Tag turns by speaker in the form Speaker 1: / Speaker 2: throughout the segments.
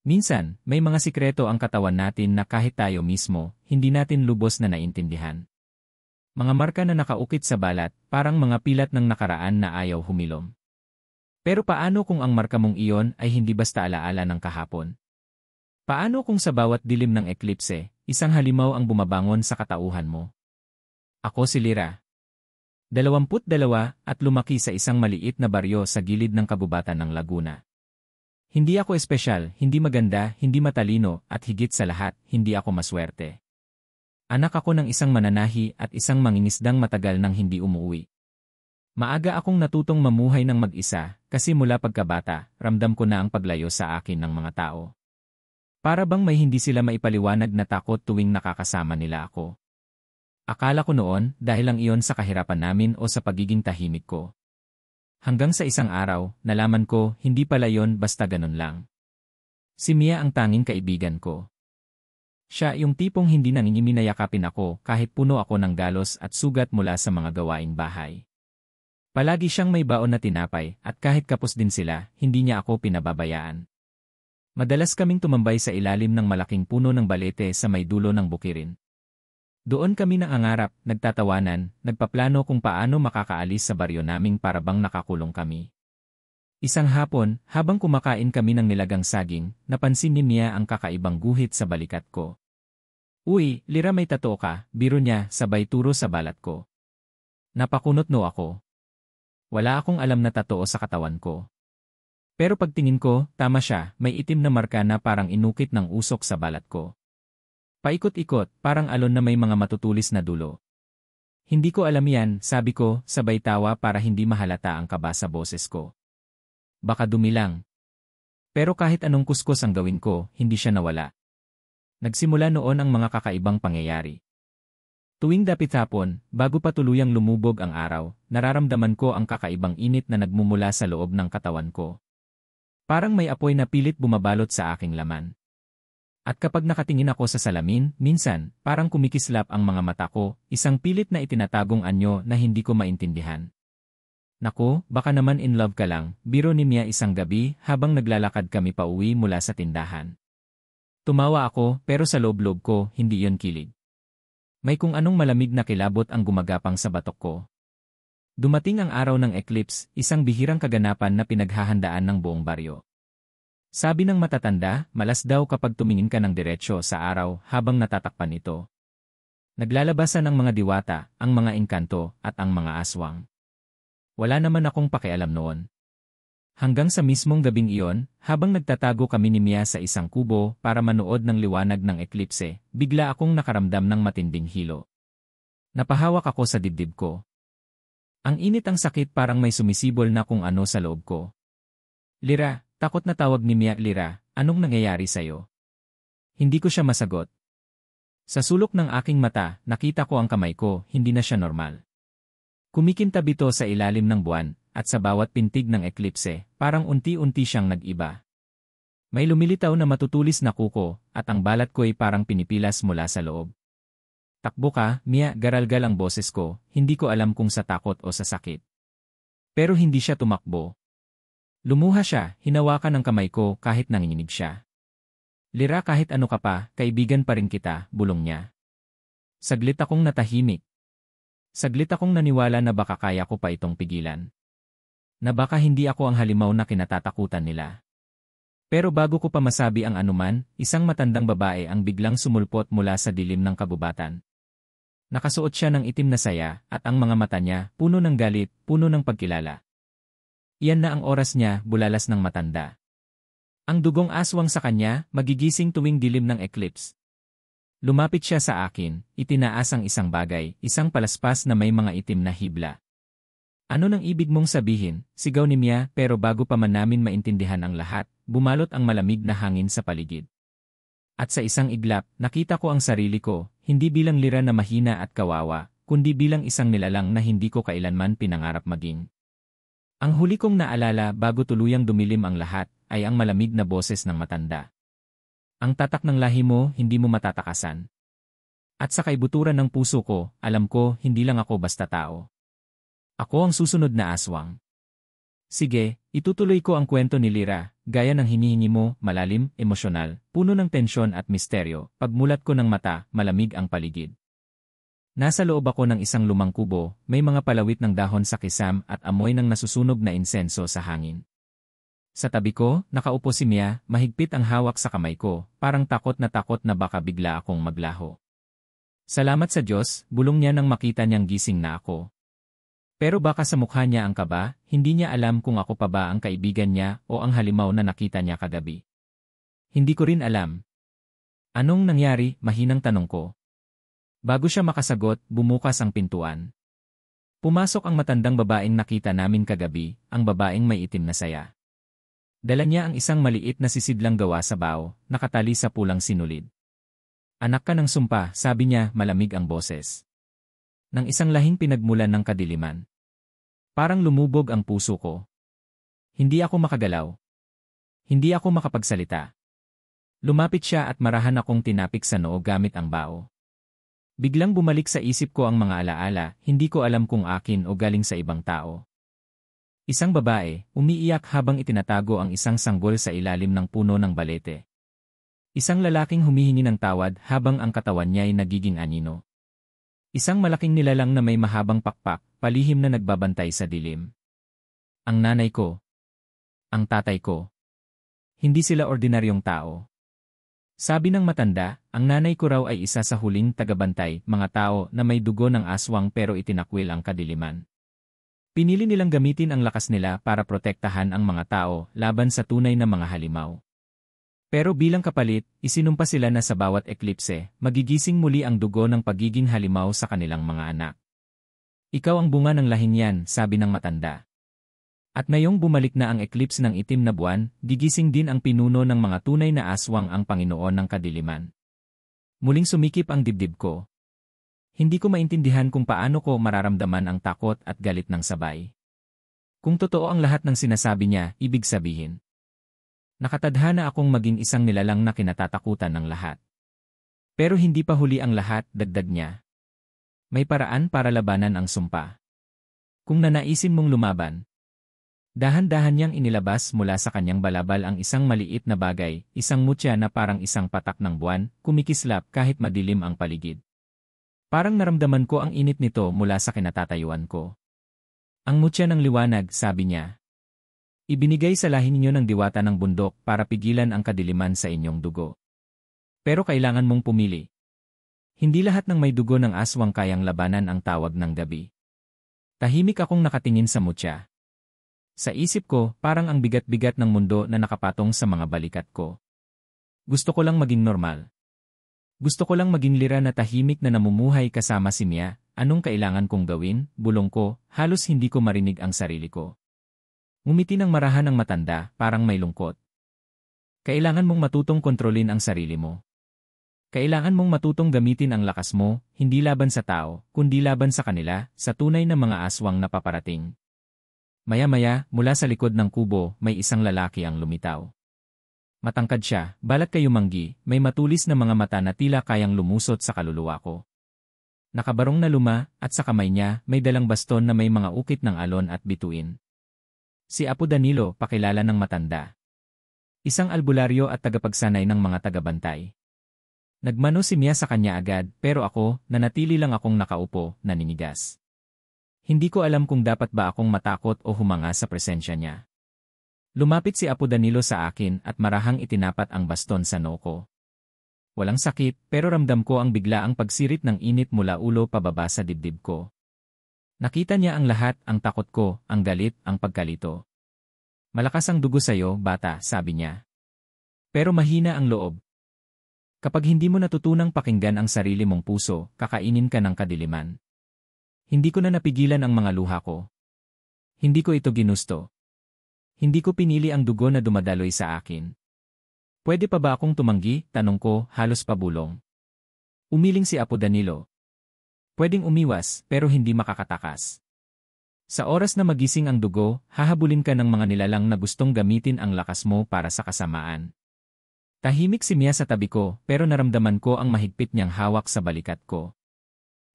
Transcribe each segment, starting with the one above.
Speaker 1: Minsan, may mga sikreto ang katawan natin na kahit tayo mismo, hindi natin lubos na naintindihan. Mga marka na nakaukit sa balat, parang mga pilat ng nakaraan na ayaw humilom. Pero paano kung ang marka mong iyon ay hindi basta alaala ng kahapon? Paano kung sa bawat dilim ng eklipse, isang halimaw ang bumabangon sa katauhan mo? Ako si Lyra. 22 at lumaki sa isang maliit na baryo sa gilid ng kabubatan ng Laguna. Hindi ako espesyal, hindi maganda, hindi matalino, at higit sa lahat, hindi ako maswerte. Anak ako ng isang mananahi at isang mangingisdang matagal nang hindi umuwi. Maaga akong natutong mamuhay ng mag-isa, kasi mula pagkabata, ramdam ko na ang paglayo sa akin ng mga tao. Para bang may hindi sila maipaliwanag na takot tuwing nakakasama nila ako. Akala ko noon, dahil lang iyon sa kahirapan namin o sa pagiging tahimik ko. Hanggang sa isang araw, nalaman ko, hindi pala yon basta ganun lang. Si Mia ang tanging kaibigan ko. Siya yung tipong hindi nangingiminayakapin ako kahit puno ako ng galos at sugat mula sa mga gawaing bahay. Palagi siyang may baon na tinapay at kahit kapos din sila, hindi niya ako pinababayaan. Madalas kaming tumambay sa ilalim ng malaking puno ng balete sa may dulo ng bukirin. Doon kami nangangarap, nagtatawanan, nagpaplano kung paano makakaalis sa baryo naming para bang nakakulong kami. Isang hapon, habang kumakain kami ng nilagang saging, napansin ni Mia ang kakaibang guhit sa balikat ko. Uy, Lyra, may tattoo ka, biro niya, sabay turo sa balat ko. Napakunot no ako. Wala akong alam na tattoo sa katawan ko. Pero pagtingin ko, tama siya, may itim na marka na parang inukit ng usok sa balat ko. Paikot-ikot, parang alon na may mga matutulis na dulo. Hindi ko alam yan, sabi ko, sabay tawa para hindi mahalata ang kaba sa boses ko. Baka dumi lang. Pero kahit anong kuskus ang gawin ko, hindi siya nawala. Nagsimula noon ang mga kakaibang pangyayari. Tuwing dapit hapon, bago pa tuluyang lumubog ang araw, nararamdaman ko ang kakaibang init na nagmumula sa loob ng katawan ko. Parang may apoy na pilit bumabalot sa aking laman. At kapag nakatingin ako sa salamin, minsan, parang kumikislap ang mga mata ko, isang pilit na itinatagong anyo na hindi ko maintindihan. Naku, baka naman in love ka lang, biro ni Mia isang gabi habang naglalakad kami pauwi mula sa tindahan. Tumawa ako, pero sa loob-loob ko, hindi yon kilig. May kung anong malamig na kilabot ang gumagapang sa batok ko. Dumating ang araw ng eclipse, isang bihirang kaganapan na pinaghahandaan ng buong baryo. Sabi ng matatanda, malas daw kapag tumingin ka ng diretsyo sa araw habang natatakpan ito. Naglalabasan ang mga diwata, ang mga engkanto, at ang mga aswang. Wala naman akong pakialam noon. Hanggang sa mismong gabing iyon, habang nagtatago kami ni Mia sa isang kubo para manood ng liwanag ng eklipse, bigla akong nakaramdam ng matinding hilo. Napahawak ako sa dibdib ko. Ang init, ang sakit, parang may sumisibol na kung ano sa loob ko. Lyra, takot na tawag ni Mia. Lyra, anong nangyayari sa'yo? Hindi ko siya masagot. Sa sulok ng aking mata, nakita ko ang kamay ko, hindi na siya normal. Kumikintab ito sa ilalim ng buwan, at sa bawat pintig ng eklipse, parang unti-unti siyang nag-iba. May lumilitaw na matutulis na kuko, at ang balat ko'y parang pinipilas mula sa loob. Takbo ka, Mia, garalgal ang boses ko, hindi ko alam kung sa takot o sa sakit. Pero hindi siya tumakbo. Lumuha siya, hinawakan ang kamay ko kahit nanginginig siya. Lyra, kahit ano ka pa, kaibigan pa rin kita, bulong niya. Saglit akong natahimik. Saglit akong naniwala na baka kaya ko pa itong pigilan. Na baka hindi ako ang halimaw na kinatatakutan nila. Pero bago ko pa masabi ang anuman, isang matandang babae ang biglang sumulpot mula sa dilim ng kabubatan. Nakasuot siya ng itim na saya, at ang mga mata niya, puno ng galit, puno ng pagkilala. Iyan na ang oras niya, bulalas ng matanda. Ang dugong aswang sa kanya, magigising tuwing dilim ng eclipse. Lumapit siya sa akin, itinaas ang isang bagay, isang palaspas na may mga itim na hibla. Ano nang ibig mong sabihin? Sigaw ni Mia, pero bago pa man namin maintindihan ang lahat, bumalot ang malamig na hangin sa paligid. At sa isang iglap, nakita ko ang sarili ko, hindi bilang Lyra na mahina at kawawa, kundi bilang isang nilalang na hindi ko kailanman pinangarap maging. Ang huli kong naalala bago tuluyang dumilim ang lahat, ay ang malamig na boses ng matanda. Ang tatak ng lahi mo, hindi mo matatakasan. At sa kaibuturan ng puso ko, alam ko, hindi lang ako basta tao. Ako ang susunod na aswang. Sige, itutuloy ko ang kwento ni Lyra, gaya ng hinihingi mo, malalim, emosyonal, puno ng tensyon at misteryo. Pagmulat ko ng mata, malamig ang paligid. Nasa loob ako ng isang lumang kubo, may mga palawit ng dahon sa kisam at amoy ng nasusunog na insenso sa hangin. Sa tabi ko, nakaupo si Mia, mahigpit ang hawak sa kamay ko, parang takot na baka bigla akong maglaho. Salamat sa Diyos, bulong niya nang makita niyang gising na ako. Pero baka sa mukha niya ang kaba, hindi niya alam kung ako pa ba ang kaibigan niya o ang halimaw na nakita niya kagabi. Hindi ko rin alam. Anong nangyari, mahinang tanong ko. Bago siya makasagot, bumukas ang pintuan. Pumasok ang matandang babaeng nakita namin kagabi, ang babaeng may itim na saya. Dala niya ang isang maliit na sisidlang gawa sa bao, nakatali sa pulang sinulid. Anak ka ng sumpa, sabi niya, malamig ang boses. Nang isang lahing pinagmulan ng kadiliman. Parang lumubog ang puso ko. Hindi ako makagalaw. Hindi ako makapagsalita. Lumapit siya at marahan akong tinapik sa noo gamit ang bao. Biglang bumalik sa isip ko ang mga alaala, hindi ko alam kung akin o galing sa ibang tao. Isang babae, umiiyak habang itinatago ang isang sanggol sa ilalim ng puno ng balete. Isang lalaking humihingi ng tawad habang ang katawan niya ay nagiging anino. Isang malaking nilalang na may mahabang pakpak, palihim na nagbabantay sa dilim. Ang nanay ko. Ang tatay ko. Hindi sila ordinaryong tao. Sabi ng matanda, ang nanay ko raw ay isa sa huling tagabantay, mga tao na may dugo ng aswang pero itinakwil ang kadiliman. Pinili nilang gamitin ang lakas nila para protektahan ang mga tao laban sa tunay na mga halimaw. Pero bilang kapalit, isinumpa sila na sa bawat eklipse, magigising muli ang dugo ng pagiging halimaw sa kanilang mga anak. Ikaw ang bunga ng lahing yan, sabi ng matanda. At ngayong bumalik na ang eclipse ng itim na buwan, gigising din ang pinuno ng mga tunay na aswang ang Panginoon ng kadiliman. Muling sumikip ang dibdib ko. Hindi ko maintindihan kung paano ko mararamdaman ang takot at galit ng sabay. Kung totoo ang lahat ng sinasabi niya, ibig sabihin. Nakatadhana akong maging isang nilalang na kinatatakutan ng lahat. Pero hindi pa huli ang lahat, dagdag niya. May paraan para labanan ang sumpa. Kung nanaisin mong lumaban. Dahan-dahan niyang inilabas mula sa kanyang balabal ang isang maliit na bagay, isang mutya na parang isang patak ng buwan, kumikislap kahit madilim ang paligid. Parang naramdaman ko ang init nito mula sa kinatatayuan ko. Ang mutya ng liwanag, sabi niya. Ibinigay sa lahi ninyo ng diwata ng bundok para pigilan ang kadiliman sa inyong dugo. Pero kailangan mong pumili. Hindi lahat ng may dugo ng aswang kayang labanan ang tawag ng gabi. Tahimik akong nakatingin sa mutya. Sa isip ko, parang ang bigat-bigat ng mundo na nakapatong sa mga balikat ko. Gusto ko lang maging normal. Gusto ko lang maging lira na tahimik na namumuhay kasama si Mia. Anong kailangan kong gawin? Bulong ko, halos hindi ko marinig ang sarili ko. Ngumiti ng marahan ang matanda, parang may lungkot. Kailangan mong matutong kontrolin ang sarili mo. Kailangan mong matutong gamitin ang lakas mo, hindi laban sa tao, kundi laban sa kanila, sa tunay na mga aswang na paparating. Maya-maya, mula sa likod ng kubo, may isang lalaki ang lumitaw. Matangkad siya, balat kayumanggi, may matulis na mga mata na tila kayang lumusot sa kaluluwa ko. Nakabarong na luma, at sa kamay niya, may dalang baston na may mga ukit ng alon at bituin. Si Apo Danilo, pakilala ng matanda. Isang albularyo at tagapagsanay ng mga tagabantay. Nagmano si Mia sa kanya agad, pero ako, nanatili lang akong nakaupo, naninigas. Hindi ko alam kung dapat ba akong matakot o humanga sa presensya niya. Lumapit si Apo Danilo sa akin at marahang itinapat ang baston sa noo ko. Walang sakit, pero ramdam ko ang biglaang pagsirit ng init mula ulo pababa sa dibdib ko. Nakita niya ang lahat, ang takot ko, ang galit, ang pagkalito. Malakas ang dugo sa'yo, bata, sabi niya. Pero mahina ang loob. Kapag hindi mo natutunang pakinggan ang sarili mong puso, kakainin ka ng kadiliman. Hindi ko na napigilan ang mga luha ko. Hindi ko ito ginusto. Hindi ko pinili ang dugo na dumadaloy sa akin. Pwede pa ba akong tumanggi? Tanong ko, halos pabulong. Umiling si Apo Danilo. Pwedeng umiwas, pero hindi makakatakas. Sa oras na magising ang dugo, hahabulin ka ng mga nilalang na gustong gamitin ang lakas mo para sa kasamaan. Tahimik si Mia sa tabi ko, pero naramdaman ko ang mahigpit niyang hawak sa balikat ko.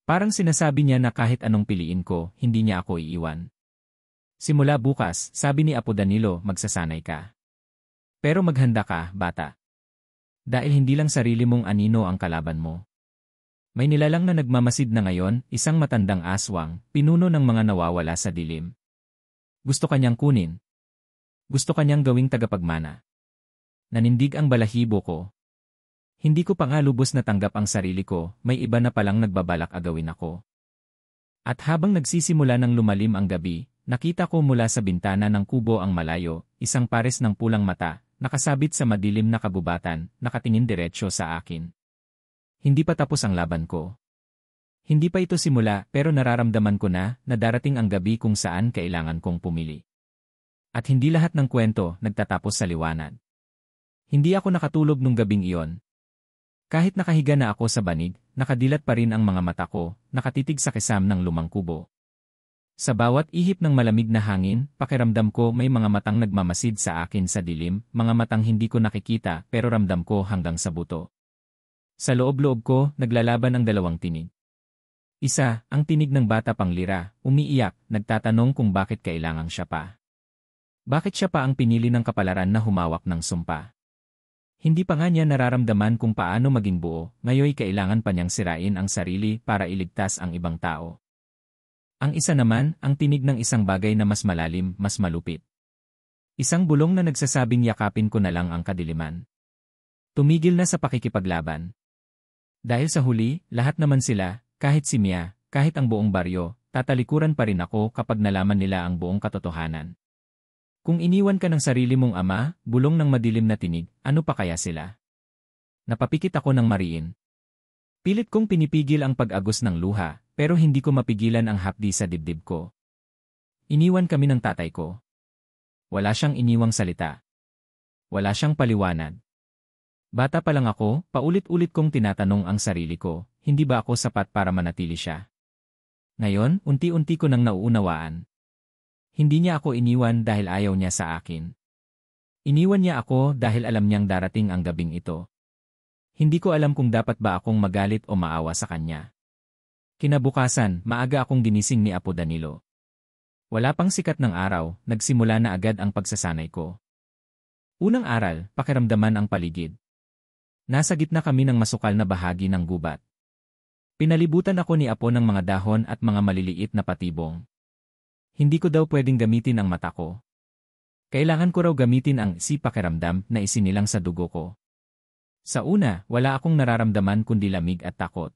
Speaker 1: Parang sinasabi niya na kahit anong piliin ko, hindi niya ako iiwan. Simula bukas, sabi ni Apo Danilo, magsasanay ka. Pero maghanda ka, bata. Dahil hindi lang sarili mong anino ang kalaban mo. May nilalang na nagmamasid na ngayon, isang matandang aswang, pinuno ng mga nawawala sa dilim. Gusto kanyang kunin. Gusto kanyang gawing tagapagmana. Nanindig ang balahibo ko. Hindi ko pa nga lubos na tanggap ang sarili ko, may iba na palang nagbabalak agawin ako. At habang nagsisimula ng lumalim ang gabi, nakita ko mula sa bintana ng kubo ang malayo, isang pares ng pulang mata, nakasabit sa madilim na kabubatan, nakatingin diretsyo sa akin. Hindi pa tapos ang laban ko. Hindi pa ito simula pero nararamdaman ko na darating ang gabi kung saan kailangan kong pumili. At hindi lahat ng kwento nagtatapos sa liwanag. Hindi ako nakatulog nung gabing iyon. Kahit nakahiga na ako sa banig, nakadilat pa rin ang mga mata ko, nakatitig sa kisam ng lumang kubo. Sa bawat ihip ng malamig na hangin, pakiramdam ko may mga matang nagmamasid sa akin sa dilim, mga matang hindi ko nakikita pero ramdam ko hanggang sa buto. Sa loob-loob ko, naglalaban ang dalawang tinig. Isa, ang tinig ng bata panglira, umiiyak, nagtatanong kung bakit kailangang siya pa. Bakit siya pa ang pinili ng kapalaran na humawak ng sumpa? Hindi pa nga niya nararamdaman kung paano maging buo, ngayoy kailangan pa niyang sirain ang sarili para iligtas ang ibang tao. Ang isa naman, ang tinig ng isang bagay na mas malalim, mas malupit. Isang bulong na nagsasabing yakapin ko na lang ang kadiliman. Tumigil na sa pakikipaglaban. Dahil sa huli, lahat naman sila, kahit si Mia, kahit ang buong baryo, tatalikuran pa rin ako kapag nalaman nila ang buong katotohanan. Kung iniwan ka ng sarili mong ama, bulong ng madilim na tinig, ano pa kaya sila? Napapikit ako ng mariin. Pilit kong pinipigil ang pag-agos ng luha, pero hindi ko mapigilan ang hapdi sa dibdib ko. Iniwan kami ng tatay ko. Wala siyang iniwang salita. Wala siyang paliwanag. Bata pa lang ako, paulit-ulit kong tinatanong ang sarili ko, hindi ba ako sapat para manatili siya? Ngayon, unti-unti ko nang nauunawaan. Hindi niya ako iniwan dahil ayaw niya sa akin. Iniwan niya ako dahil alam niyang darating ang gabing ito. Hindi ko alam kung dapat ba akong magalit o maawa sa kanya. Kinabukasan, maaga akong ginising ni Apo Danilo. Wala pang sikat ng araw, nagsimula na agad ang pagsasanay ko. Unang aral, pakiramdaman ang paligid. Nasa gitna kami ng masukal na bahagi ng gubat. Pinalibutan ako ni Apo ng mga dahon at mga maliliit na patibong. Hindi ko daw pwedeng gamitin ang mata ko. Kailangan ko raw gamitin ang pakiramdam na isinilang sa dugo ko. Sa una, wala akong nararamdaman kundi lamig at takot.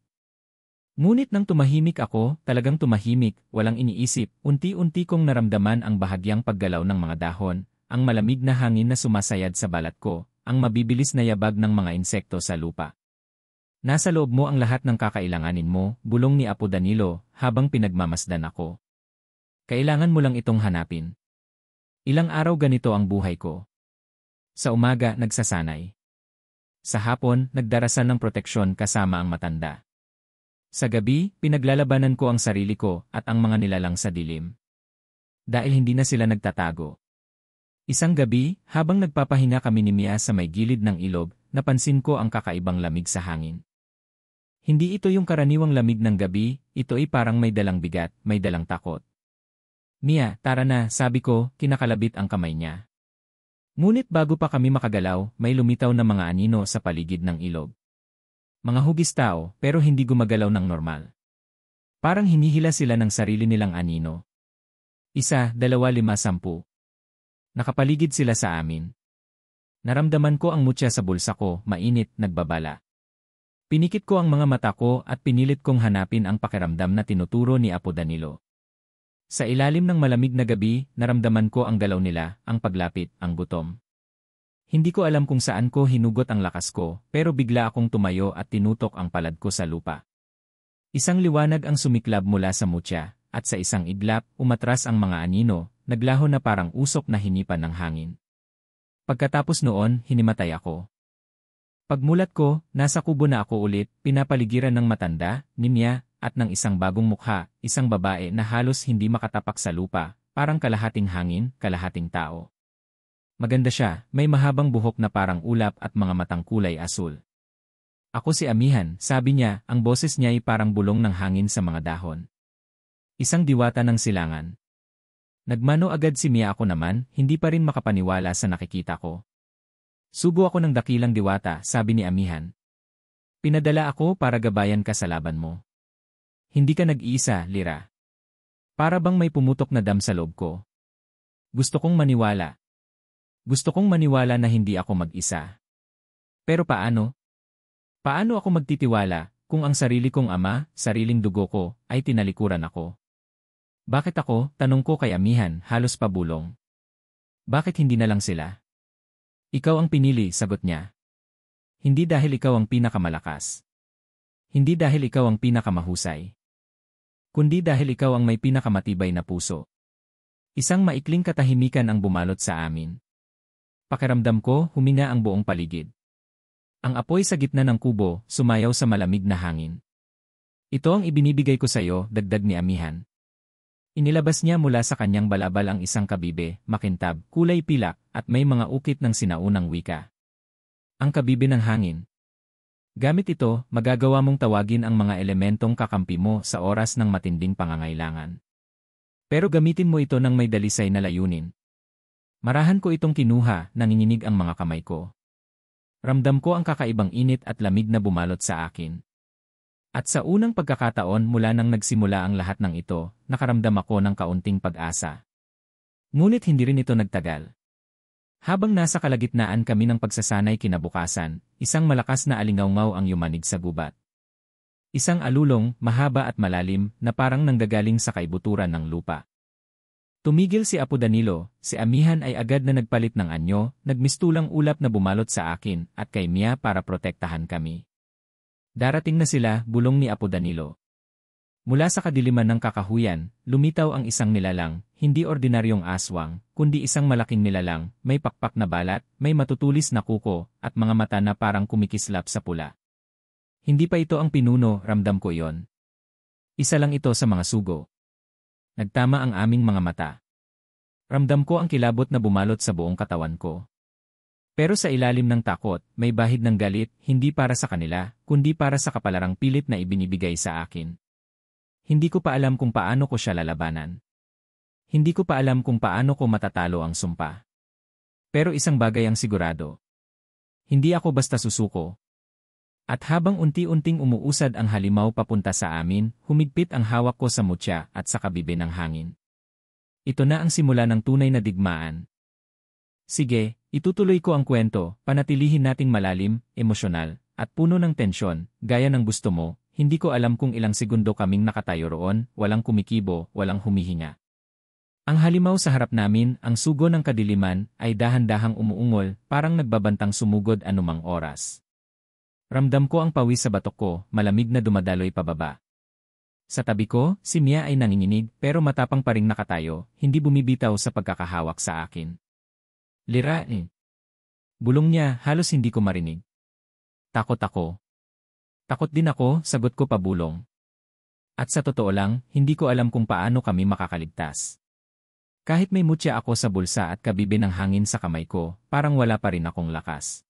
Speaker 1: Ngunit nang tumahimik ako, talagang tumahimik, walang iniisip, unti-unti kong naramdaman ang bahagyang paggalaw ng mga dahon, ang malamig na hangin na sumasayad sa balat ko, ang mabibilis na yabag ng mga insekto sa lupa. Nasa loob mo ang lahat ng kakailanganin mo, bulong ni Apo Danilo, habang pinagmamasdan ako. Kailangan mo lang itong hanapin. Ilang araw ganito ang buhay ko. Sa umaga, nagsasanay. Sa hapon, nagdarasal ng proteksyon kasama ang matanda. Sa gabi, pinaglalabanan ko ang sarili ko at ang mga nilalang sa dilim. Dahil hindi na sila nagtatago. Isang gabi, habang nagpapahinga kami ni Mia sa may gilid ng ilog, napansin ko ang kakaibang lamig sa hangin. Hindi ito yung karaniwang lamig ng gabi, ito ay parang may dalang bigat, may dalang takot. Mia, tara na, sabi ko, kinakalabit ang kamay niya. Ngunit bago pa kami makagalaw, may lumitaw na mga anino sa paligid ng ilog. Mga hugis tao, pero hindi gumagalaw ng normal. Parang hinihila sila ng sarili nilang anino. 1, 2, 5, 10. Nakapaligid sila sa amin. Naramdaman ko ang mutya sa bulsa ko, mainit, nagbabala. Pinikit ko ang mga mata ko at pinilit kong hanapin ang pakiramdam na tinuturo ni Apo Danilo. Sa ilalim ng malamig na gabi, naramdaman ko ang galaw nila, ang paglapit, ang gutom. Hindi ko alam kung saan ko hinugot ang lakas ko, pero bigla akong tumayo at tinutok ang palad ko sa lupa. Isang liwanag ang sumiklab mula sa mutya, at sa isang iglap, umatras ang mga anino, naglaho na parang usok na hinipan ng hangin. Pagkatapos noon, hinimatay ako. Pagmulat ko, nasa kubo na ako ulit, pinapaligiran ng matanda, ni Mia, at ng isang bagong mukha, isang babae na halos hindi makatapak sa lupa, parang kalahating hangin, kalahating tao. Maganda siya, may mahabang buhok na parang ulap at mga matang kulay asul. Ako si Amihan, sabi niya, ang boses niya ay parang bulong ng hangin sa mga dahon. Isang diwata ng silangan. Nagmano agad si Mia, ako naman, hindi pa rin makapaniwala sa nakikita ko. Sugo ako ng dakilang diwata, sabi ni Amihan. Pinadala ako para gabayan ka sa laban mo. Hindi ka nag-iisa, Lira. Para bang may pumutok na dam sa loob ko. Gusto kong maniwala. Gusto kong maniwala na hindi ako mag-isa. Pero paano? Paano ako magtitiwala kung ang sarili kong ama, sariling dugo ko, ay tinalikuran ako? Bakit ako, tanong ko kay Amihan, halos pabulong. Bakit hindi na lang sila? Ikaw ang pinili, sagot niya. Hindi dahil ikaw ang pinakamalakas. Hindi dahil ikaw ang pinakamahusay. Kundi dahil ikaw ang may pinakamatibay na puso. Isang maikling katahimikan ang bumalot sa amin. Pakiramdam ko, huminga ang buong paligid. Ang apoy sa gitna ng kubo, sumayaw sa malamig na hangin. Ito ang ibinibigay ko sa iyo, dagdag ni Amihan. Inilabas niya mula sa kanyang balabal ang isang kabibe, makintab, kulay pilak, at may mga ukit ng sinaunang wika. Ang kabibe ng hangin. Gamit ito, magagawa mong tawagin ang mga elementong kakampi mo sa oras ng matinding pangangailangan. Pero gamitin mo ito ng may dalisay na layunin. Marahan ko itong kinuha, nanginginig ang mga kamay ko. Ramdam ko ang kakaibang init at lamig na bumalot sa akin. At sa unang pagkakataon mula nang nagsimula ang lahat ng ito, nakaramdam ako ng kaunting pag-asa. Ngunit hindi rin ito nagtagal. Habang nasa kalagitnaan kami ng pagsasanay kinabukasan, isang malakas na alingawngaw ang yumanig sa gubat. Isang alulong, mahaba at malalim, na parang nanggagaling sa kaibuturan ng lupa. Tumigil si Apo Danilo, si Amihan ay agad na nagpalit ng anyo, nagmistulang ulap na bumalot sa akin, at kay Mia para protektahan kami. Darating na sila, bulong ni Apo Danilo. Mula sa kadiliman ng kakahuyan, lumitaw ang isang nilalang, hindi ordinaryong aswang, kundi isang malaking nilalang, may pakpak na balat, may matutulis na kuko, at mga mata na parang kumikislap sa pula. Hindi pa ito ang pinuno, ramdam ko iyon. Isa lang ito sa mga sugo. Nagtama ang aming mga mata. Ramdam ko ang kilabot na bumalot sa buong katawan ko. Pero sa ilalim ng takot, may bahid ng galit, hindi para sa kanila, kundi para sa kapalarang pilit na ibinibigay sa akin. Hindi ko pa alam kung paano ko siya lalabanan. Hindi ko pa alam kung paano ko matatalo ang sumpa. Pero isang bagay ang sigurado. Hindi ako basta susuko. At habang unti-unting umuusad ang halimaw papunta sa amin, humigpit ang hawak ko sa mutya at sa kabibe ng hangin. Ito na ang simula ng tunay na digmaan. Sige, itutuloy ko ang kwento, panatilihin nating malalim, emosyonal, at puno ng tensyon, gaya ng gusto mo. Hindi ko alam kung ilang segundo kaming nakatayo roon, walang kumikibo, walang humihinga. Ang halimaw sa harap namin, ang sugo ng kadiliman, ay dahan-dahang umuungol, parang nagbabantang sumugod anumang oras. Ramdam ko ang pawis sa batok ko, malamig na dumadaloy pababa. Sa tabi ko, si Mia ay nanginginig, pero matapang pa ring nakatayo, hindi bumibitaw sa pagkakahawak sa akin. Lira, bulong niya, halos hindi ko marinig. Takot ako. Takot din ako, sagot ko pabulong. At sa totoo lang, hindi ko alam kung paano kami makakaligtas. Kahit may mutya ako sa bulsa at kabibe ng hangin sa kamay ko, parang wala pa rin akong lakas.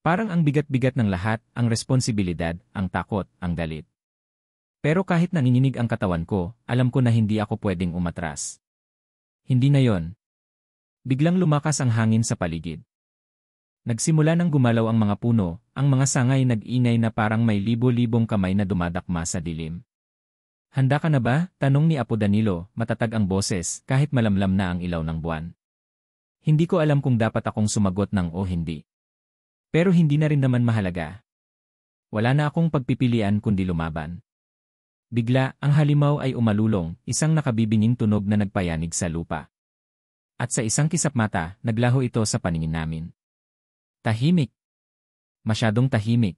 Speaker 1: Parang ang bigat-bigat ng lahat, ang responsibilidad, ang takot, ang galit. Pero kahit nanginginig ang katawan ko, alam ko na hindi ako pwedeng umatras. Hindi na yon. Biglang lumakas ang hangin sa paligid. Nagsimula nang gumalaw ang mga puno, ang mga sangay nag-ingay na parang may libo-libong kamay na dumadakma sa dilim. Handa ka na ba? Tanong ni Apo Danilo, matatag ang boses kahit malamlam na ang ilaw ng buwan. Hindi ko alam kung dapat akong sumagot ng o hindi. Pero hindi na rin naman mahalaga. Wala na akong pagpipilian kundi lumaban. Bigla, ang halimaw ay umalulong, isang nakabibinging tunog na nagpayanig sa lupa. At sa isang kisap mata, naglaho ito sa paningin namin. Tahimik. Masyadong tahimik.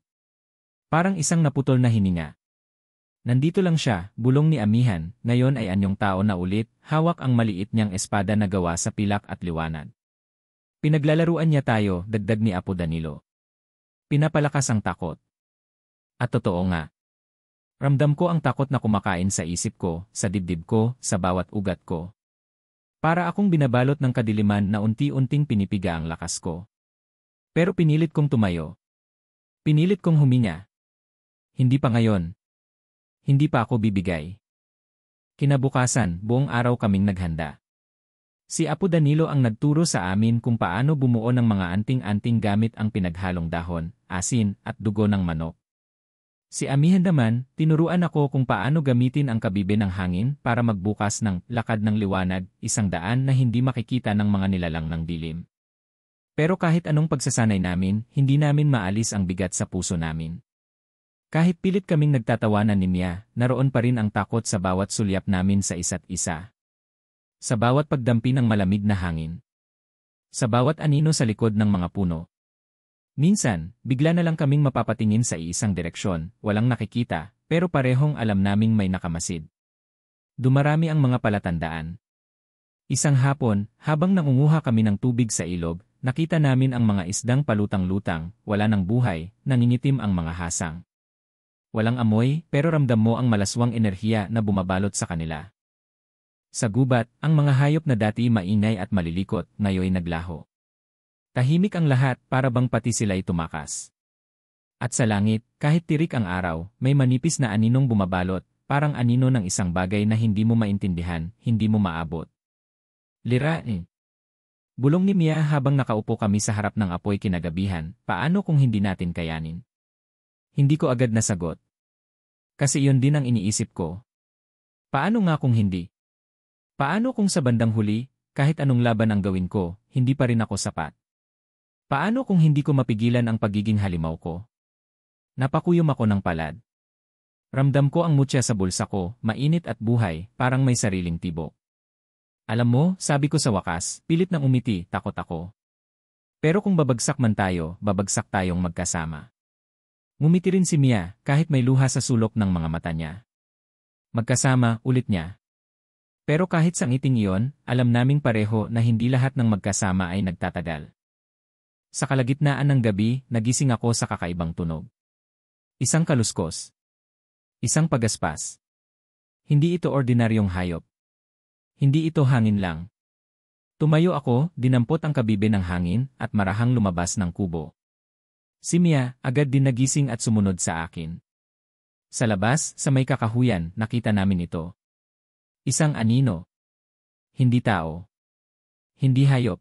Speaker 1: Parang isang naputol na hininga. Nandito lang siya, bulong ni Amihan, ngayon ay anyong tao na ulit, hawak ang maliit niyang espada na gawa sa pilak at liwanag. Pinaglalaruan niya tayo, dagdag ni Apo Danilo. Pinapalakas ang takot. At totoo nga. Ramdam ko ang takot na kumakain sa isip ko, sa dibdib ko, sa bawat ugat ko. Para akong binabalot ng kadiliman na unti-unting pinipiga ang lakas ko. Pero pinilit kong tumayo. Pinilit kong huminga. Hindi pa ngayon. Hindi pa ako bibigay. Kinabukasan, buong araw kaming naghanda. Si Apo Danilo ang nagturo sa amin kung paano bumuo ng mga anting-anting gamit ang pinaghalong dahon, asin, at dugo ng manok. Si Amihan naman, tinuruan ako kung paano gamitin ang kabibe ng hangin para magbukas ng lakad ng liwanag, isang daan na hindi makikita ng mga nilalang ng dilim. Pero kahit anong pagsasanay namin, hindi namin maalis ang bigat sa puso namin. Kahit pilit kaming nagtatawanan ni Mia, naroon pa rin ang takot sa bawat sulyap namin sa isa't isa. Sa bawat pagdampi ng malamig na hangin. Sa bawat anino sa likod ng mga puno. Minsan, bigla na lang kaming mapapatingin sa iisang direksyon, walang nakikita, pero parehong alam naming may nakamasid. Dumarami ang mga palatandaan. Isang hapon, habang nangunguha kami ng tubig sa ilog, nakita namin ang mga isdang palutang-lutang, wala ng buhay, nangingitim ang mga hasang. Walang amoy, pero ramdam mo ang malaswang enerhiya na bumabalot sa kanila. Sa gubat, ang mga hayop na dati maingay at malilikot, ngayoy naglaho. Tahimik ang lahat para bang pati sila'y tumakas. At sa langit, kahit tirik ang araw, may manipis na aninong bumabalot, parang anino ng isang bagay na hindi mo maintindihan, hindi mo maabot. Lira eh. Bulong ni Mia habang nakaupo kami sa harap ng apoy kinagabihan, paano kung hindi natin kayanin? Hindi ko agad nasagot. Kasi iyon din ang iniisip ko. Paano nga kung hindi? Paano kung sa bandang huli, kahit anong laban ang gawin ko, hindi pa rin ako sapat? Paano kung hindi ko mapigilan ang pagiging halimaw ko? Napakuyom ako ng palad. Ramdam ko ang mutya sa bulsa ko, mainit at buhay, parang may sariling tibok. Alam mo, sabi ko sa wakas, pilit nang umiti, takot ako. Pero kung babagsak man tayo, babagsak tayong magkasama. Ngumiti rin si Mia, kahit may luha sa sulok ng mga mata niya. Magkasama, ulit niya. Pero kahit sa ngiting iyon, alam naming pareho na hindi lahat ng magkasama ay nagtatagal. Sa kalagitnaan ng gabi, nagising ako sa kakaibang tunog. Isang kaluskos. Isang pagaspas. Hindi ito ordinaryong hayop. Hindi ito hangin lang. Tumayo ako, dinampot ang kabibe ng hangin, at marahang lumabas ng kubo. Si Mia, agad din nagising at sumunod sa akin. Sa labas, sa may kakahuyan, nakita namin ito. Isang anino. Hindi tao. Hindi hayop.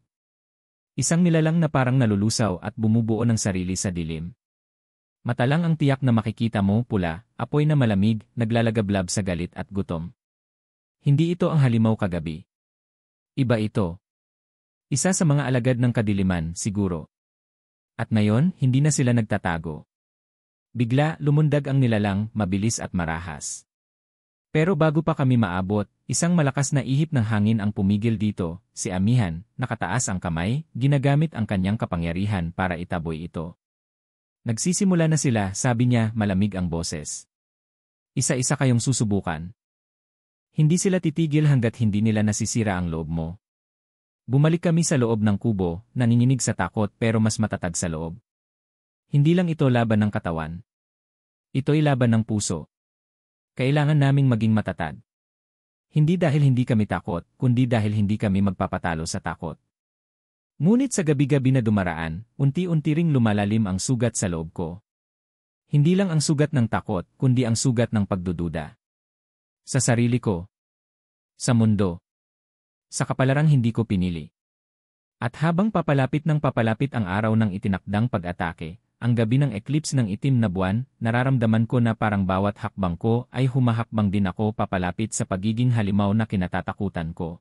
Speaker 1: Isang nilalang na parang nalulusaw at bumubuo ng sarili sa dilim. Mata lang ang tiyak na makikita mo, pula, apoy na malamig, naglalagablab sa galit at gutom. Hindi ito ang halimaw kagabi. Iba ito. Isa sa mga alagad ng kadiliman, siguro. At ngayon, hindi na sila nagtatago. Bigla, lumundag ang nilalang, mabilis at marahas. Pero bago pa kami maabot, isang malakas na ihip ng hangin ang pumigil dito, si Amihan, nakataas ang kamay, ginagamit ang kanyang kapangyarihan para itaboy ito. Nagsisimula na sila, sabi niya, malamig ang boses. Isa-isa kayong susubukan. Hindi sila titigil hanggat hindi nila nasisira ang loob mo. Bumalik kami sa loob ng kubo, nanginginig sa takot pero mas matatag sa loob. Hindi lang ito laban ng katawan. Ito'y laban ng puso. Kailangan naming maging matatag. Hindi dahil hindi kami takot, kundi dahil hindi kami magpapatalo sa takot. Ngunit sa gabi-gabi na dumaraan, unti-unti ring lumalalim ang sugat sa loob ko. Hindi lang ang sugat ng takot, kundi ang sugat ng pagdududa. Sa sarili ko. Sa mundo. Sa kapalarang hindi ko pinili. At habang papalapit ang araw ng itinakdang pag-atake, ang gabi ng eclipse ng itim na buwan, nararamdaman ko na parang bawat hakbang ko ay humahakbang din ako papalapit sa pagiging halimaw na kinatatakutan ko.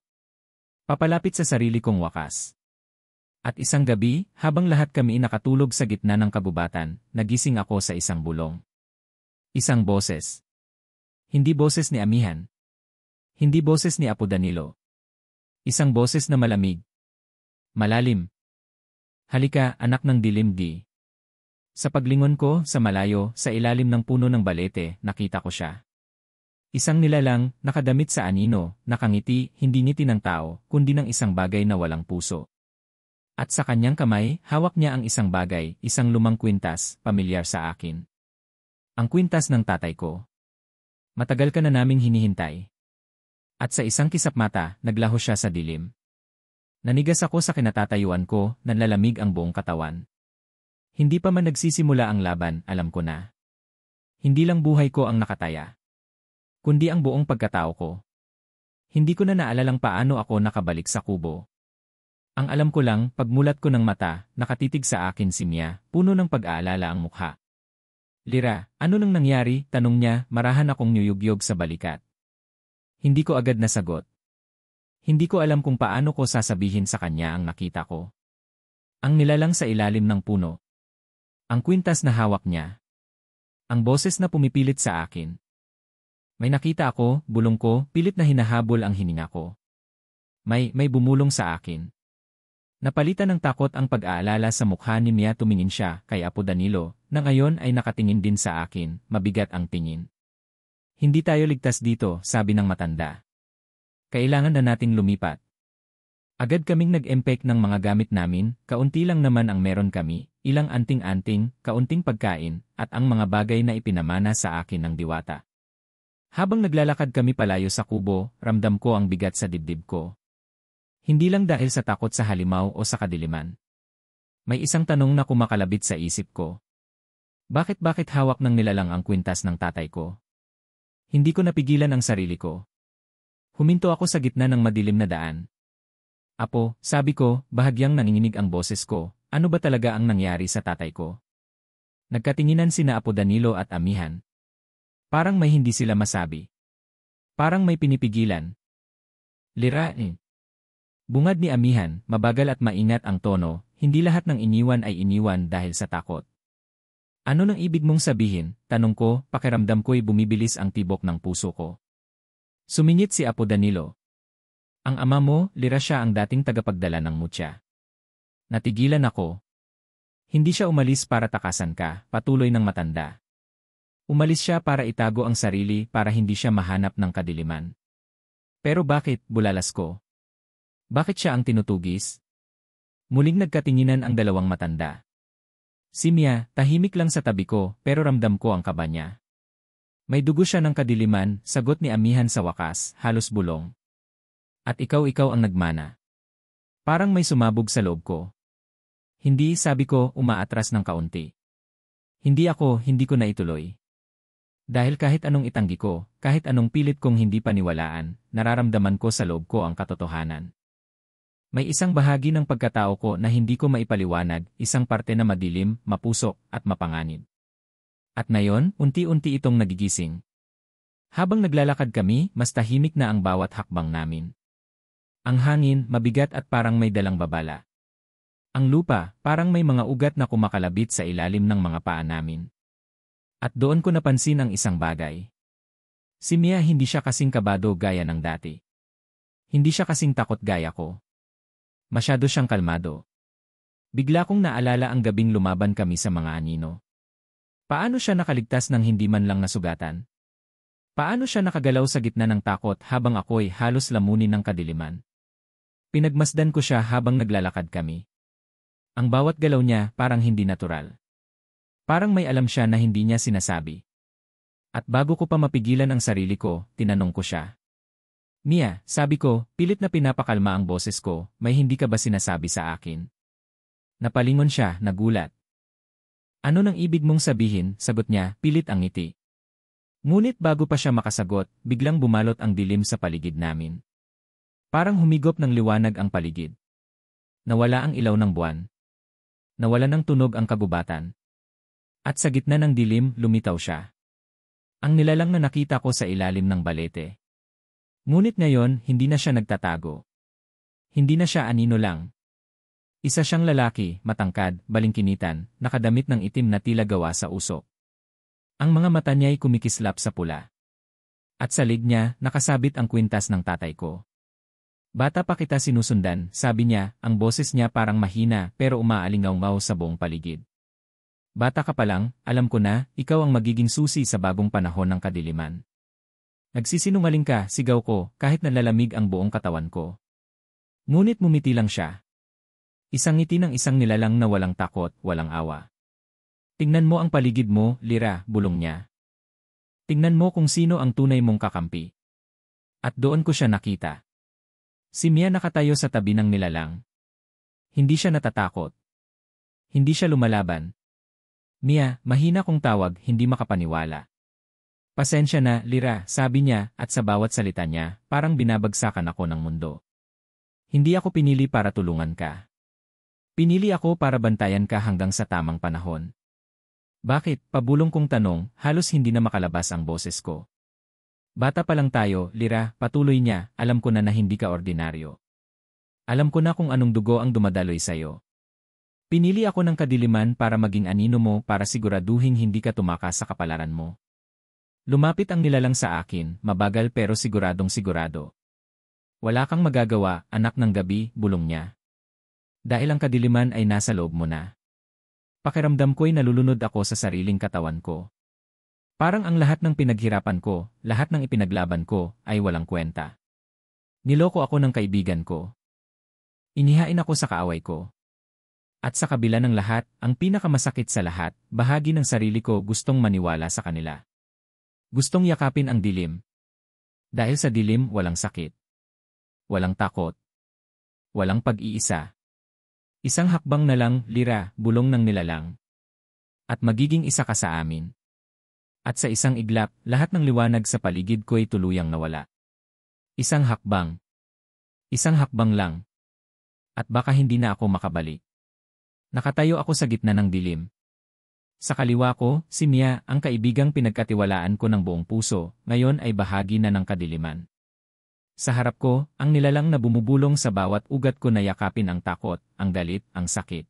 Speaker 1: Papalapit sa sarili kong wakas. At isang gabi, habang lahat kami nakatulog sa gitna ng kabubatan, nagising ako sa isang bulong. Isang boses. Hindi boses ni Amihan. Hindi boses ni Apo Danilo. Isang boses na malamig. Malalim. Halika, anak ng dilim di. Sa paglingon ko, sa malayo, sa ilalim ng puno ng balete, nakita ko siya. Isang nilalang, nakadamit sa anino, nakangiti, hindi ngiti ng tao, kundi ng isang bagay na walang puso. At sa kanyang kamay, hawak niya ang isang bagay, isang lumang kwintas, pamilyar sa akin. Ang kwintas ng tatay ko. Matagal ka na naming hinihintay. At sa isang kisap mata, naglaho siya sa dilim. Nanigas ako sa kinatatayuan ko, nanlalamig ang buong katawan. Hindi pa man nagsisimula ang laban, alam ko na. Hindi lang buhay ko ang nakataya. Kundi ang buong pagkatao ko. Hindi ko na naalalang paano ako nakabalik sa kubo. Ang alam ko lang, pagmulat ko ng mata, nakatitig sa akin si Mia, puno ng pag-aalala ang mukha. Lira, ano nang nangyari? Tanong niya, marahan akong niyugyog sa balikat. Hindi ko agad nasagot. Hindi ko alam kung paano ko sasabihin sa kanya ang nakita ko. Ang nilalang sa ilalim ng puno. Ang kwintas na hawak niya. Ang boses na pumipilit sa akin. May nakita ako, bulong ko, pilit na hinahabol ang hininga ko. May bumulong sa akin. Napalitan ng takot ang pag-aalala sa mukha ni Mia, tumingin siya kay Apo Danilo, na ngayon ay nakatingin din sa akin, mabigat ang tingin. Hindi tayo ligtas dito, sabi ng matanda. Kailangan na nating lumipat. Agad kaming nag-empake ng mga gamit namin, kaunti lang naman ang meron kami, ilang anting-anting, kaunting pagkain, at ang mga bagay na ipinamana sa akin ng diwata. Habang naglalakad kami palayo sa kubo, ramdam ko ang bigat sa dibdib ko. Hindi lang dahil sa takot sa halimaw o sa kadiliman. May isang tanong na kumakalabit sa isip ko. Bakit hawak ng nilalang ang kwintas ng tatay ko? Hindi ko napigilan ang sarili ko. Huminto ako sa gitna ng madilim na daan. Apo, sabi ko, bahagyang nanginginig ang boses ko, ano ba talaga ang nangyari sa tatay ko? Nagkatinginan sina Apo Danilo at Amihan. Parang may hindi sila masabi. Parang may pinipigilan. Lira. Bungad ni Amihan, mabagal at maingat ang tono, hindi lahat ng iniwan ay iniwan dahil sa takot. Ano nang ibig mong sabihin? Tanong ko, pakiramdam ko'y bumibilis ang tibok ng puso ko. Sumingit si Apo Danilo. Ang ama mo, Lira, siya ang dating tagapagdala ng mutya. Natigilan ako. Hindi siya umalis para takasan ka, patuloy ng matanda. Umalis siya para itago ang sarili para hindi siya mahanap ng kadiliman. Pero bakit, bulalas ko? Bakit siya ang tinutugis? Muling nagkatinginan ang dalawang matanda. Si Mia, tahimik lang sa tabi ko, pero ramdam ko ang kaba niya. May dugo siya ng kadiliman, sagot ni Amihan sa wakas, halos bulong. At ikaw ang nagmana. Parang may sumabog sa loob ko. Hindi, sabi ko, umaatras ng kaunti. Hindi ko na ituloy. Dahil kahit anong itanggi ko, kahit anong pilit kong hindi paniwalaan, nararamdaman ko sa loob ko ang katotohanan. May isang bahagi ng pagkatao ko na hindi ko maipaliwanag, isang parte na madilim, mapusok, at mapanganib. At ngayon, unti-unti itong nagigising. Habang naglalakad kami, mas tahimik na ang bawat hakbang namin. Ang hangin, mabigat at parang may dalang babala. Ang lupa, parang may mga ugat na kumakalabit sa ilalim ng mga paa namin. At doon ko napansin ang isang bagay. Si Mia hindi siya kasing kabado gaya ng dati. Hindi siya kasing takot gaya ko. Masyado siyang kalmado. Bigla kong naalala ang gabing lumaban kami sa mga anino. Paano siya nakaligtas ng hindi man lang nasugatan? Paano siya nakagalaw sa gitna ng takot habang ako'y halos lamunin ng kadiliman? Pinagmasdan ko siya habang naglalakad kami. Ang bawat galaw niya parang hindi natural. Parang may alam siya na hindi niya sinasabi. At bago ko pa mapigilan ang sarili ko, tinanong ko siya. Mia, sabi ko, pilit na pinapakalma ang boses ko, may hindi ka ba sinasabi sa akin? Napalingon siya, nagulat. Ano nang ibig mong sabihin, sagot niya, pilit ang ngiti. Ngunit bago pa siya makasagot, biglang bumalot ang dilim sa paligid namin. Parang humigop ng liwanag ang paligid. Nawala ang ilaw ng buwan. Nawala ng tunog ang kagubatan. At sa gitna ng dilim, lumitaw siya. Ang nilalang na nakita ko sa ilalim ng balete. Ngunit ngayon, hindi na siya nagtatago. Hindi na siya anino lang. Isa siyang lalaki, matangkad, balingkinitan, nakadamit ng itim na tila gawa sa usok. Ang mga mata niya'y kumikislap sa pula. At sa lig niya, nakasabit ang kwintas ng tatay ko. Bata pa kita sinusundan, sabi niya, ang boses niya parang mahina pero umaalingaw-ngaw sa buong paligid. Bata ka pa lang, alam ko na, ikaw ang magiging susi sa bagong panahon ng kadiliman. Nagsisinungaling ka, sigaw ko, kahit nalalamig ang buong katawan ko. Ngunit mumiti lang siya. Isang ngiti ng isang nilalang na walang takot, walang awa. Tingnan mo ang paligid mo, Lira, bulong niya. Tingnan mo kung sino ang tunay mong kakampi. At doon ko siya nakita. Si Mia nakatayo sa tabi ng nilalang. Hindi siya natatakot. Hindi siya lumalaban. Mia, mahina kong tawag, hindi makapaniwala. Pasensya na, Lira, sabi niya, at sa bawat salita niya, parang binabagsakan ako ng mundo. Hindi ako pinili para tulungan ka. Pinili ako para bantayan ka hanggang sa tamang panahon. Bakit? Pabulong kong tanong, halos hindi na makalabas ang boses ko. Bata pa lang tayo, Lira, patuloy niya, alam ko na hindi ka ordinaryo. Alam ko na kung anong dugo ang dumadaloy sa'yo. Pinili ako ng kadiliman para maging anino mo para siguraduhin hindi ka tumakas sa kapalaran mo. Lumapit ang nilalang sa akin, mabagal pero siguradong sigurado. Wala kang magagawa, anak ng gabi, bulong niya. Dahil ang kadiliman ay nasa loob mo na. Pakiramdam ko'y nalulunod ako sa sariling katawan ko. Parang ang lahat ng pinaghirapan ko, lahat ng ipinaglaban ko, ay walang kwenta. Niloko ako ng kaibigan ko. Inihain ako sa kaaway ko. At sa kabila ng lahat, ang pinakamasakit sa lahat, bahagi ng sarili ko gustong maniwala sa kanila. Gustong yakapin ang dilim. Dahil sa dilim, walang sakit. Walang takot. Walang pag-iisa. Isang hakbang na lang, Lira, bulong ng nilalang. At magiging isa ka sa amin. At sa isang iglap, lahat ng liwanag sa paligid ko'y tuluyang nawala. Isang hakbang. Isang hakbang lang. At baka hindi na ako makabalik. Nakatayo ako sa gitna ng dilim. Sa kaliwa ko, si Mia, ang kaibigang pinagkatiwalaan ko ng buong puso, ngayon ay bahagi na ng kadiliman. Sa harap ko, ang nilalang na bumubulong sa bawat ugat ko na yakapin ang takot, ang galit, ang sakit.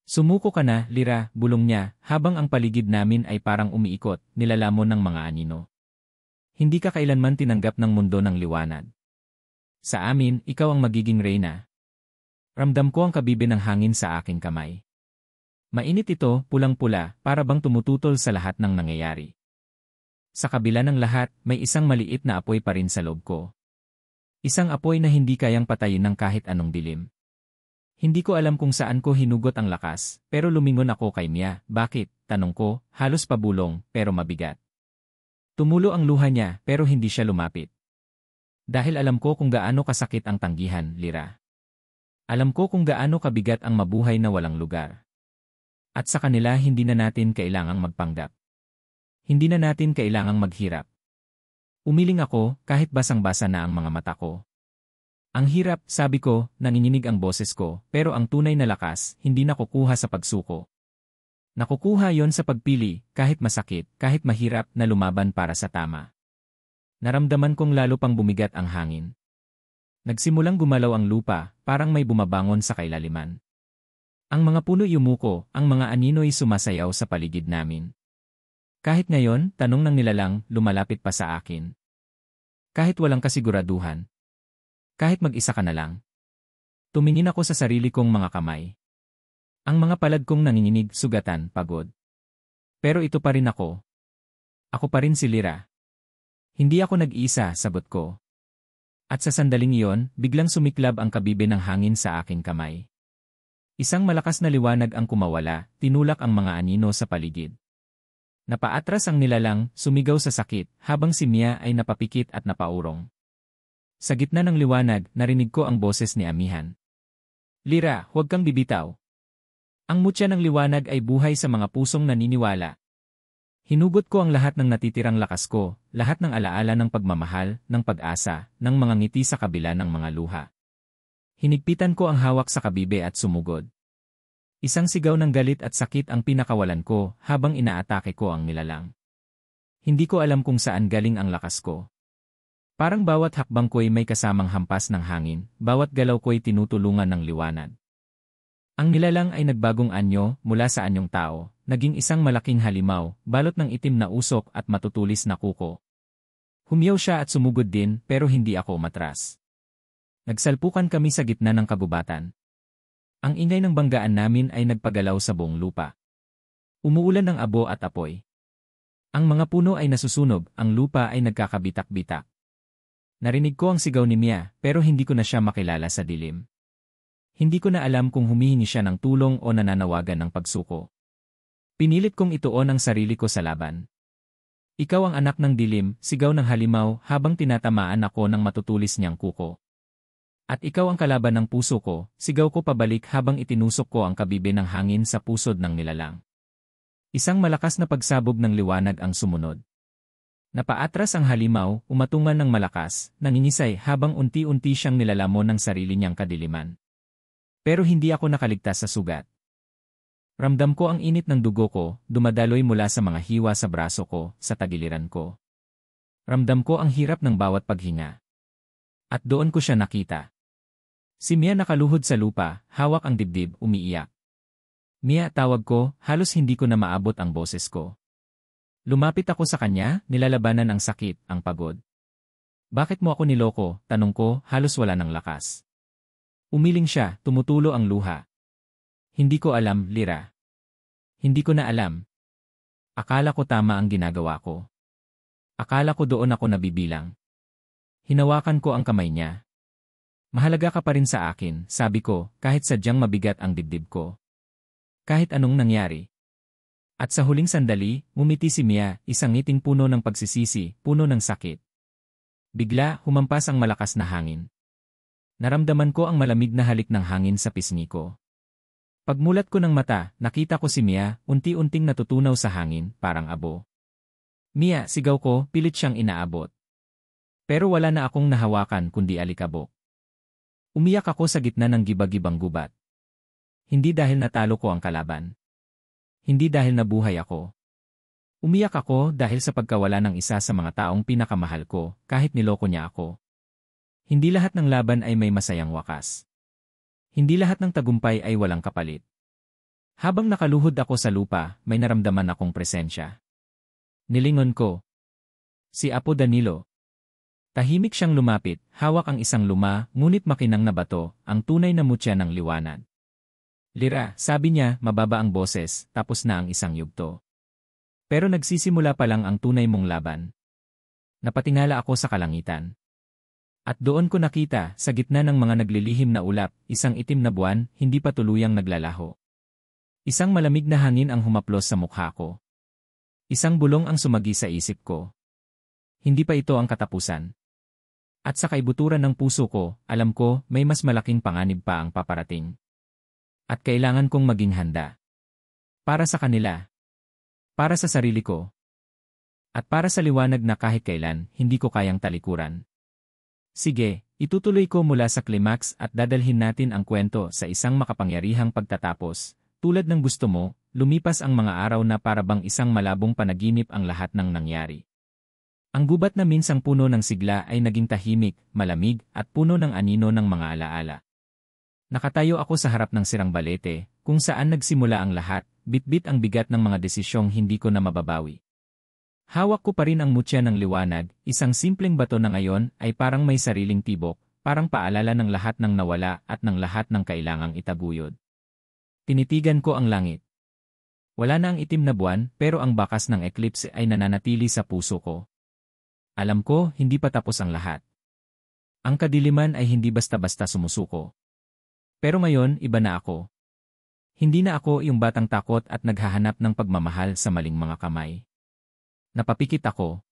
Speaker 1: Sumuko ka na, Lira, bulong niya, habang ang paligid namin ay parang umiikot, nilalamon ng mga anino. Hindi ka kailanman tinanggap ng mundo ng liwanag. Sa amin, ikaw ang magiging reyna. Ramdam ko ang kabibe ng hangin sa aking kamay. Mainit ito, pulang-pula, para bang tumututol sa lahat ng nangyayari. Sa kabila ng lahat, may isang maliit na apoy pa rin sa loob ko. Isang apoy na hindi kayang patayin ng kahit anong dilim. Hindi ko alam kung saan ko hinugot ang lakas, pero lumingon ako kay Mia. Bakit? Tanong ko, halos pabulong, pero mabigat. Tumulo ang luha niya, pero hindi siya lumapit. Dahil alam ko kung gaano kasakit ang tanggihan, Lira. Alam ko kung gaano kabigat ang mabuhay na walang lugar. At sa kanila hindi na natin kailangang magpanggap. Hindi na natin kailangang maghirap. Umiling ako kahit basang-basa na ang mga mata ko. Ang hirap, sabi ko, nanginginig ang boses ko, pero ang tunay na lakas, hindi nakukuha sa pagsuko. Nakukuha yon sa pagpili, kahit masakit, kahit mahirap na lumaban para sa tama. Naramdaman kong lalo pang bumigat ang hangin. Nagsimulang gumalaw ang lupa, parang may bumabangon sa kailaliman. Ang mga puno yumuko, ang mga anino'y sumasayaw sa paligid namin. Kahit ngayon, tanong ng nilalang, lumalapit pa sa akin. Kahit walang kasiguraduhan. Kahit mag-isa ka na lang. Tumingin ako sa sarili kong mga kamay. Ang mga palad kong nanginginig, sugatan, pagod. Pero ito pa rin ako. Ako pa rin si Lira. Hindi ako nag-iisa, sagot ko. At sa sandaling iyon, biglang sumiklab ang kabibe ng hangin sa aking kamay. Isang malakas na liwanag ang kumawala, tinulak ang mga anino sa paligid. Napaatras ang nilalang, sumigaw sa sakit, habang si Mia ay napapikit at napaurong. Sa gitna ng liwanag, narinig ko ang boses ni Amihan. Lira, huwag kang bibitaw. Ang mutya ng liwanag ay buhay sa mga pusong naniniwala. Hinugot ko ang lahat ng natitirang lakas ko, lahat ng alaala ng pagmamahal, ng pag-asa, ng mga ngiti sa kabila ng mga luha. Hinigpitan ko ang hawak sa kabibe at sumugod. Isang sigaw ng galit at sakit ang pinakawalan ko habang inaatake ko ang nilalang. Hindi ko alam kung saan galing ang lakas ko. Parang bawat hakbang ko'y may kasamang hampas ng hangin, bawat galaw ko'y tinutulungan ng liwanag. Ang nilalang ay nagbagong anyo mula sa anyong tao, naging isang malaking halimaw, balot ng itim na usok at matutulis na kuko. Humiyaw siya at sumugod din pero hindi ako umatras. Nagsalpukan kami sa gitna ng kagubatan. Ang ingay ng banggaan namin ay nagpagalaw sa buong lupa. Umuulan ng abo at apoy. Ang mga puno ay nasusunog, ang lupa ay nagkakabitak-bitak. Narinig ko ang sigaw ni Mia pero hindi ko na siya makilala sa dilim. Hindi ko na alam kung humihingi siya ng tulong o nananawagan ng pagsuko. Pinilit kong ituon ang sarili ko sa laban. Ikaw ang anak ng dilim, sigaw ng halimaw habang tinatamaan ako ng matutulis niyang kuko. At ikaw ang kalaban ng puso ko, sigaw ko pabalik habang itinusok ko ang kabibe ng hangin sa pusod ng nilalang. Isang malakas na pagsabog ng liwanag ang sumunod. Napaatras ang halimaw, umatungan ng malakas, nangingisay habang unti-unti siyang nilalamon ng sarili niyang kadiliman. Pero hindi ako nakaligtas sa sugat. Ramdam ko ang init ng dugo ko, dumadaloy mula sa mga hiwa sa braso ko, sa tagiliran ko. Ramdam ko ang hirap ng bawat paghinga. At doon ko siya nakita. Si Mia nakaluhod sa lupa, hawak ang dibdib, umiiyak. Mia, tawag ko, halos hindi ko na maabot ang boses ko. Lumapit ako sa kanya, nilalabanan ang sakit, ang pagod. Bakit mo ako niloko? Tanong ko, halos wala ng lakas. Umiling siya, tumutulo ang luha. Hindi ko alam, Lira. Hindi ko na alam. Akala ko tama ang ginagawa ko. Akala ko doon ako nabibilang. Hinawakan ko ang kamay niya. Mahalaga ka pa rin sa akin, sabi ko, kahit sadyang mabigat ang dibdib ko. Kahit anong nangyari. At sa huling sandali, ngumiti si Mia, isang ngiting puno ng pagsisisi, puno ng sakit. Bigla, humampas ang malakas na hangin. Naramdaman ko ang malamig na halik ng hangin sa pisngi ko. Pagmulat ko ng mata, nakita ko si Mia, unti-unting natutunaw sa hangin, parang abo. Mia, sigaw ko, pilit siyang inaabot. Pero wala na akong nahawakan kundi alikabok. Umiyak ako sa gitna ng gibagibang gubat. Hindi dahil natalo ko ang kalaban. Hindi dahil nabuhay ako. Umiyak ako dahil sa pagkawala ng isa sa mga taong pinakamahal ko, kahit niloko niya ako. Hindi lahat ng laban ay may masayang wakas. Hindi lahat ng tagumpay ay walang kapalit. Habang nakaluhod ako sa lupa, may naramdaman akong presensya. Nilingon ko. Si Apo Danilo. Tahimik siyang lumapit, hawak ang isang luma, ngunit makinang na bato, ang tunay na mutya ng liwanag. Lira, sabi niya, mababa ang boses, tapos na ang isang yugto. Pero nagsisimula pa lang ang tunay mong laban. Napatingala ako sa kalangitan. At doon ko nakita, sa gitna ng mga naglilihim na ulap, isang itim na buwan, hindi pa tuluyang naglalaho. Isang malamig na hangin ang humaplos sa mukha ko. Isang bulong ang sumagi sa isip ko. Hindi pa ito ang katapusan. At sa kaibuturan ng puso ko, alam ko, may mas malaking panganib pa ang paparating. At kailangan kong maging handa. Para sa kanila. Para sa sarili ko. At para sa liwanag na kahit kailan, hindi ko kayang talikuran. Sige, itutuloy ko mula sa climax at dadalhin natin ang kwento sa isang makapangyarihang pagtatapos. Tulad ng gusto mo, lumipas ang mga araw na parabang isang malabong panaginip ang lahat ng nangyari. Ang gubat na minsang puno ng sigla ay naging tahimik, malamig, at puno ng anino ng mga alaala. Nakatayo ako sa harap ng sirang balete, kung saan nagsimula ang lahat, bitbit ang bigat ng mga desisyong hindi ko na mababawi. Hawak ko pa rin ang mutya ng liwanag, isang simpleng bato na ngayon ay parang may sariling tibok, parang paalala ng lahat ng nawala at ng lahat ng kailangang itaguyod. Tinitigan ko ang langit. Wala na ang itim na buwan, pero ang bakas ng eclipse ay nananatili sa puso ko. Alam ko, hindi pa tapos ang lahat. Ang kadiliman ay hindi basta-basta sumusuko. Pero ngayon, iba na ako. Hindi na ako yung batang takot at naghahanap ng pagmamahal sa maling mga kamay. Napapikit ako.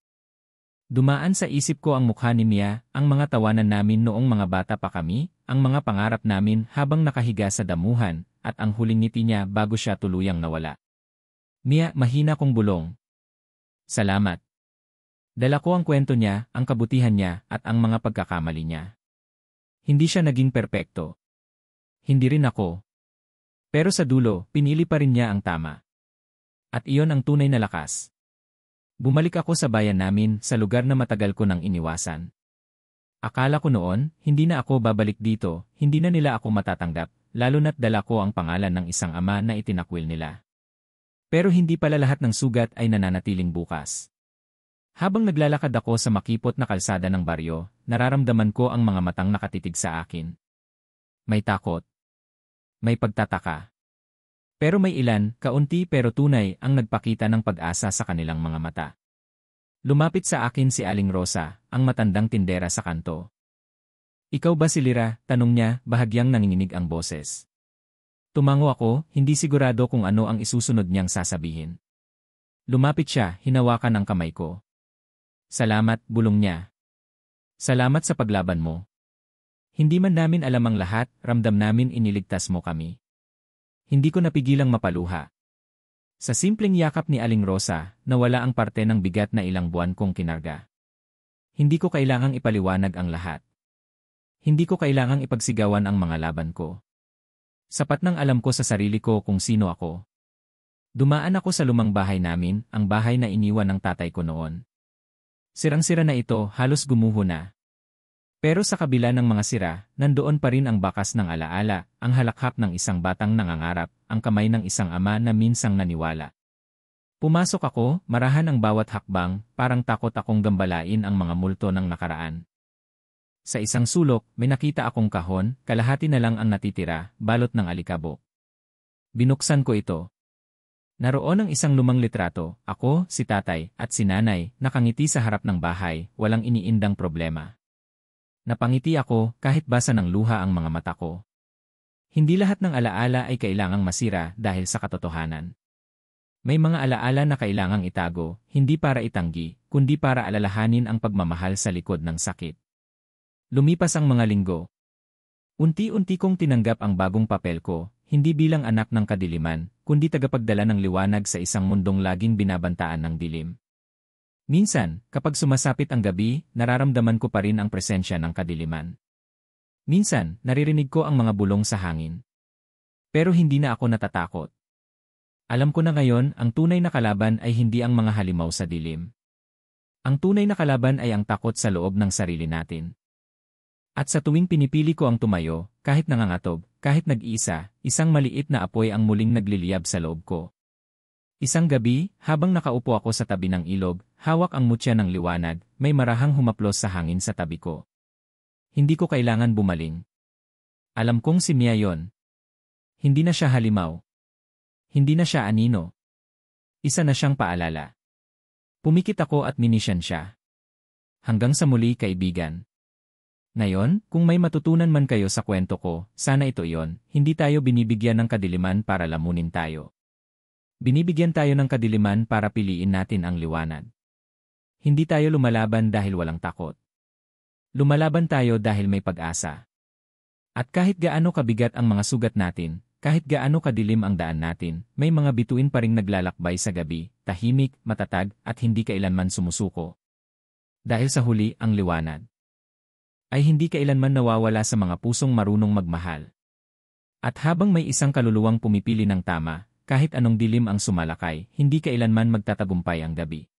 Speaker 1: Dumaan sa isip ko ang mukha ni Mia, ang mga tawanan namin noong mga bata pa kami, ang mga pangarap namin habang nakahiga sa damuhan, at ang huling ngiti niya bago siya tuluyang nawala. Mia, mahina kong bulong. Salamat. Dala ko ang kwento niya, ang kabutihan niya, at ang mga pagkakamali niya. Hindi siya naging perpekto. Hindi rin ako. Pero sa dulo, pinili pa rin niya ang tama. At iyon ang tunay na lakas. Bumalik ako sa bayan namin, sa lugar na matagal ko nang iniwasan. Akala ko noon, hindi na ako babalik dito, hindi na nila ako matatanggap, lalo na't dala ko ang pangalan ng isang ama na itinakwil nila. Pero hindi pala lahat ng sugat ay nananatiling bukas. Habang naglalakad ako sa makipot na kalsada ng baryo, nararamdaman ko ang mga matang nakatitig sa akin. May takot. May pagtataka. Pero may ilan, kaunti pero tunay, ang nagpakita ng pag-asa sa kanilang mga mata. Lumapit sa akin si Aling Rosa, ang matandang tindera sa kanto. Ikaw ba si Lira? Tanong niya, bahagyang nanginginig ang boses. Tumango ako, hindi sigurado kung ano ang isusunod niyang sasabihin. Lumapit siya, hinawakan ang kamay ko. Salamat, bulong niya. Salamat sa paglaban mo. Hindi man namin alam ang lahat, ramdam namin iniligtas mo kami. Hindi ko napigilang mapaluha. Sa simpleng yakap ni Aling Rosa, nawala ang parte ng bigat na ilang buwan kong kinarga. Hindi ko kailangang ipaliwanag ang lahat. Hindi ko kailangang ipagsigawan ang mga laban ko. Sapat nang alam ko sa sarili ko kung sino ako. Dumaan ako sa lumang bahay namin, ang bahay na iniwan ng tatay ko noon. Sirang-sira na ito, halos gumuho na. Pero sa kabila ng mga sira, nandoon pa rin ang bakas ng alaala, ang halakhak ng isang batang nangangarap, ang kamay ng isang ama na minsang naniwala. Pumasok ako, marahan ang bawat hakbang, parang takot akong gambalain ang mga multo ng nakaraan. Sa isang sulok, may nakita akong kahon, kalahati na lang ang natitira, balot ng alikabok. Binuksan ko ito. Naroon ang isang lumang litrato, ako, si tatay, at si nanay, nakangiti sa harap ng bahay, walang iniindang problema. Napangiti ako, kahit basa ng luha ang mga mata ko. Hindi lahat ng alaala ay kailangang masira dahil sa katotohanan. May mga alaala na kailangang itago, hindi para itanggi, kundi para alalahanin ang pagmamahal sa likod ng sakit. Lumipas ang mga linggo. Unti-unti kong tinanggap ang bagong papel ko, hindi bilang anak ng kadiliman, kundi tagapagdala ng liwanag sa isang mundong laging binabantaan ng dilim. Minsan, kapag sumasapit ang gabi, nararamdaman ko pa rin ang presensya ng kadiliman. Minsan, naririnig ko ang mga bulong sa hangin. Pero hindi na ako natatakot. Alam ko na ngayon, ang tunay na kalaban ay hindi ang mga halimaw sa dilim. Ang tunay na kalaban ay ang takot sa loob ng sarili natin. At sa tuwing pinipili ko ang tumayo, kahit nangangatog, kahit nag-iisa, isang maliit na apoy ang muling nagliliyab sa loob ko. Isang gabi, habang nakaupo ako sa tabi ng ilog, hawak ang mutya ng liwanag, may marahang humaplos sa hangin sa tabi ko. Hindi ko kailangan bumaling. Alam kong si Mia yon. Hindi na siya halimaw. Hindi na siya anino. Isa na siyang paalala. Pumikit ako at minisyan siya. Hanggang sa muli, kaibigan. Ngayon, kung may matutunan man kayo sa kwento ko, sana ito yon, hindi tayo binibigyan ng kadiliman para lamunin tayo. Binibigyan tayo ng kadiliman para piliin natin ang liwanag. Hindi tayo lumalaban dahil walang takot. Lumalaban tayo dahil may pag-asa. At kahit gaano kabigat ang mga sugat natin, kahit gaano kadilim ang daan natin, may mga bituin pa ring naglalakbay sa gabi, tahimik, matatag, at hindi kailanman sumusuko. Dahil sa huli, ang liwanag ay hindi kailanman nawawala sa mga pusong marunong magmahal. At habang may isang kaluluwang pumipili ng tama, kahit anong dilim ang sumalakay, hindi kailanman magtatagumpay ang gabi.